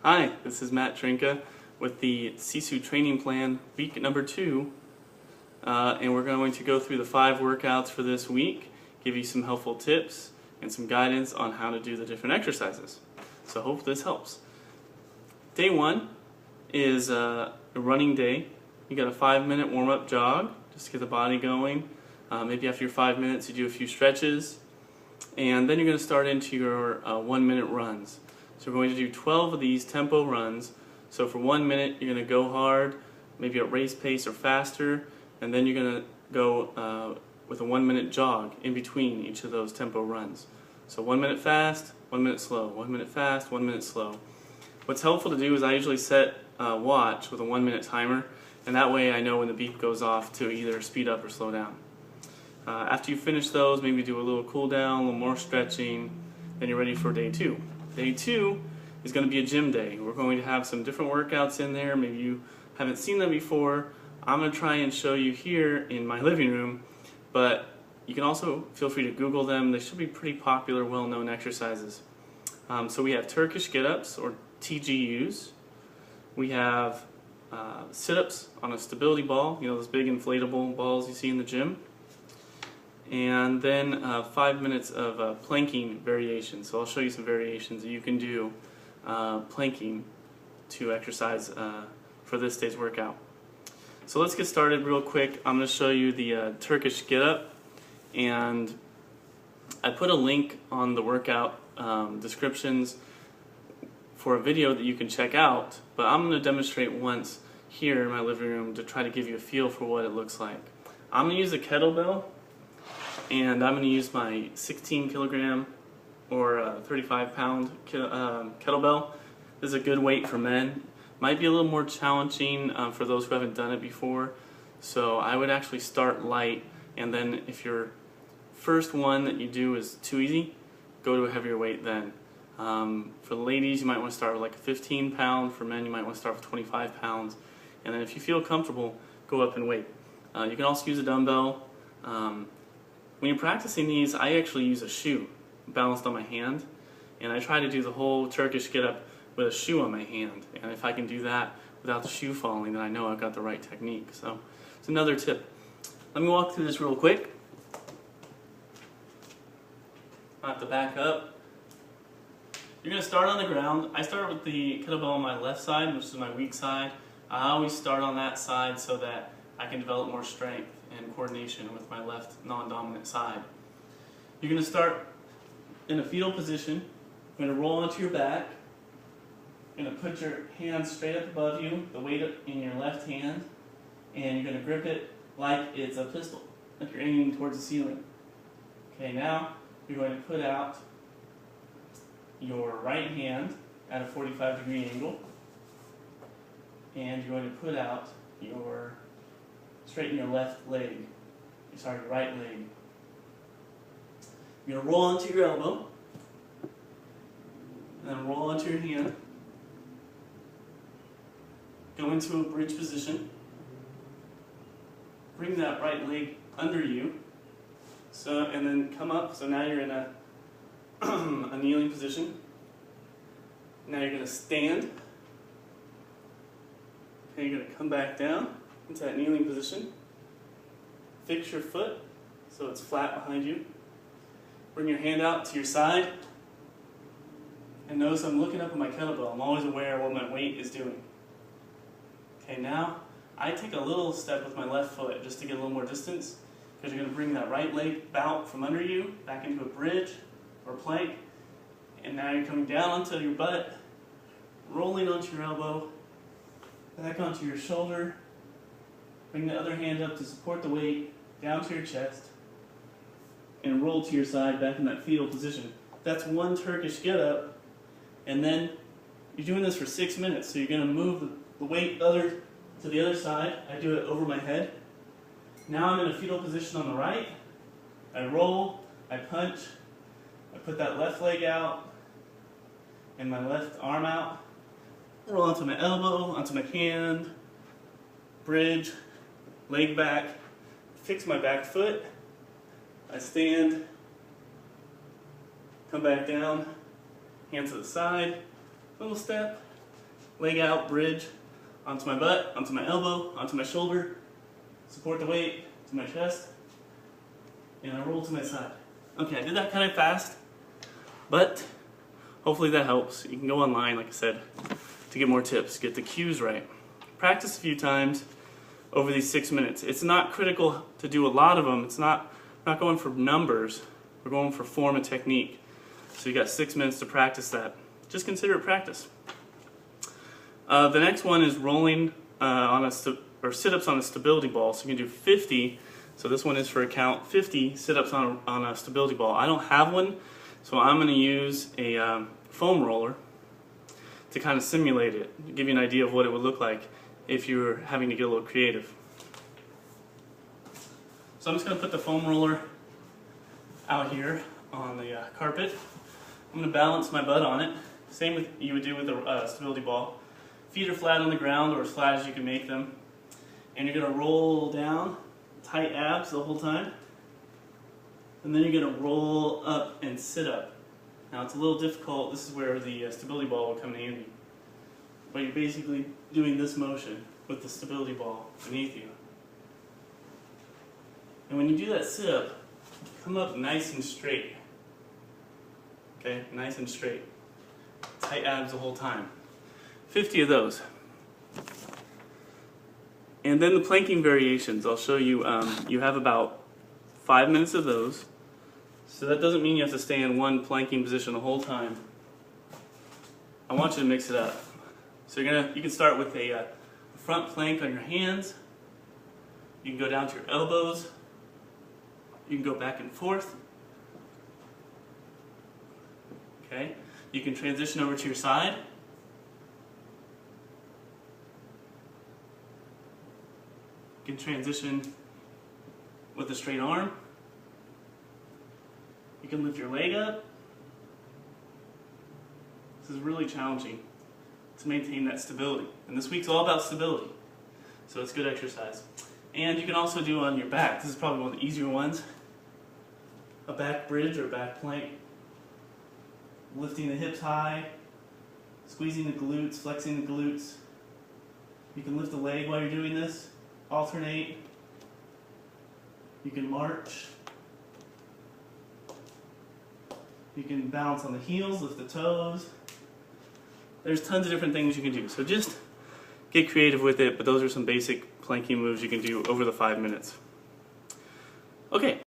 Hi, this is Matt Trinka with the SISU training plan week number 2, and we're going to go through the 5 workouts for this week, give you some helpful tips and some guidance on how to do the different exercises. So hope this helps. Day 1 is a running day. You got a 5-minute warm-up jog just to get the body going. Maybe after your 5 minutes you do a few stretches, and then you're going to start into your 1-minute runs. So we're going to do 12 of these tempo runs. So for 1 minute you're going to go hard, maybe at race pace or faster, and then you're going to go with a 1-minute jog in between each of those tempo runs. So 1 minute fast, 1 minute slow, 1 minute fast, 1 minute slow. What's helpful to do is I usually set a watch with a 1-minute timer, and that way I know when the beep goes off to either speed up or slow down. After you finish those, maybe do a little cool down, a little more stretching, then you're ready for day 2. Day 2 is going to be a gym day. We're going to have some different workouts in there. Maybe you haven't seen them before. I'm going to try and show you here in my living room, but you can also feel free to Google them. They should be pretty popular, well-known exercises. So we have Turkish get-ups, or TGUs. We have sit-ups on a stability ball, you know, those big inflatable balls you see in the gym. And then 5 minutes of planking variations. So I'll show you some variations that you can do planking to exercise for this day's workout. So let's get started real quick. I'm going to show you the Turkish get-up, and I put a link on the workout descriptions for a video that you can check out, but I'm going to demonstrate once here in my living room to try to give you a feel for what it looks like. I'm going to use a kettlebell, and I'm going to use my 16 kilogram or 35 pound kettlebell. This is a good weight for men. Might be a little more challenging for those who haven't done it before. So I would actually start light, and then if your first one that you do is too easy, go to a heavier weight then. For the ladies, you might want to start with like a 15 pound. For men, you might want to start with 25 pounds. And then if you feel comfortable, go up in weight. You can also use a dumbbell. When you're practicing these, I actually use a shoe balanced on my hand, and I try to do the whole Turkish get-up with a shoe on my hand. And if I can do that without the shoe falling, then I know I've got the right technique. So it's another tip. Let me walk through this real quick. I have to back up. You're going to start on the ground. I start with the kettlebell on my left side, which is my weak side. I always start on that side so that I can develop more strength and coordination with my left non-dominant side. You're going to start in a fetal position. You're going to roll onto your back. You're going to put your hands straight up above you, the weight in your left hand, and you're going to grip it like it's a pistol, like you're aiming towards the ceiling. Okay, now you're going to put out your right hand at a 45-degree angle, and you're going to put out straighten your left leg, your right leg. You're going to roll onto your elbow, and then roll onto your hand. Go into a bridge position. Bring that right leg under you, and then come up. So now you're in a kneeling position. Now you're going to stand. Okay, you're going to come back down into that kneeling position. Fix your foot so it's flat behind you. Bring your hand out to your side. And notice I'm looking up at my kettlebell. I'm always aware of what my weight is doing. Okay, now I take a little step with my left foot just to get a little more distance, because you're going to bring that right leg out from under you back into a bridge or plank. And now you're coming down onto your butt, rolling onto your elbow, back onto your shoulder. Bring the other hand up to support the weight, down to your chest, and roll to your side back in that fetal position. That's one Turkish get-up, and then you're doing this for 6 minutes, so you're going to move the weight to the other side. I do it over my head. Now I'm in a fetal position on the right. I roll, I punch, I put that left leg out, and my left arm out. Roll onto my elbow, onto my hand, bridge, leg back, fix my back foot, I stand, come back down, hand to the side, little step, leg out, bridge, onto my butt, onto my elbow, onto my shoulder, support the weight to my chest, and I roll to my side. Okay, I did that kind of fast, but hopefully that helps. You can go online, like I said, to get more tips, get the cues right. Practice a few times over these 6 minutes. It's not critical to do a lot of them. It's not going for numbers. We're going for form and technique. So you got 6 minutes to practice that. Just consider it practice. The next one is rolling or sit-ups on a stability ball. So you can do 50. So this one is for a count 50 sit-ups on a stability ball. I don't have one, so I'm going to use a foam roller to kind of simulate it, to give you an idea of what it would look like if you were having to get a little creative. So I'm just going to put the foam roller out here on the carpet. I'm going to balance my butt on it, same with you would do with a stability ball. Feet are flat on the ground, or as flat as you can make them. And you're going to roll down, tight abs the whole time. And then you're going to roll up and sit up. Now it's a little difficult. This is where the stability ball will come in handy. But you're basically doing this motion with the stability ball beneath you. And when you do that sit up, come up nice and straight. Okay, nice and straight. Tight abs the whole time. 50 of those. And then the planking variations, I'll show you. You have about 5 minutes of those. So that doesn't mean you have to stay in one planking position the whole time. I want you to mix it up. So you can start with a front plank on your hands. You can go down to your elbows. You can go back and forth. Okay. You can transition over to your side. You can transition with a straight arm. You can lift your leg up. This is really challenging to maintain that stability. And this week's all about stability. So it's good exercise. And you can also do on your back. This is probably one of the easier ones. A back bridge or back plank. Lifting the hips high, squeezing the glutes, flexing the glutes. You can lift the leg while you're doing this. Alternate. You can march. You can balance on the heels, lift the toes. There's tons of different things you can do. So just get creative with it, but those are some basic planking moves you can do over the 5 minutes. Okay.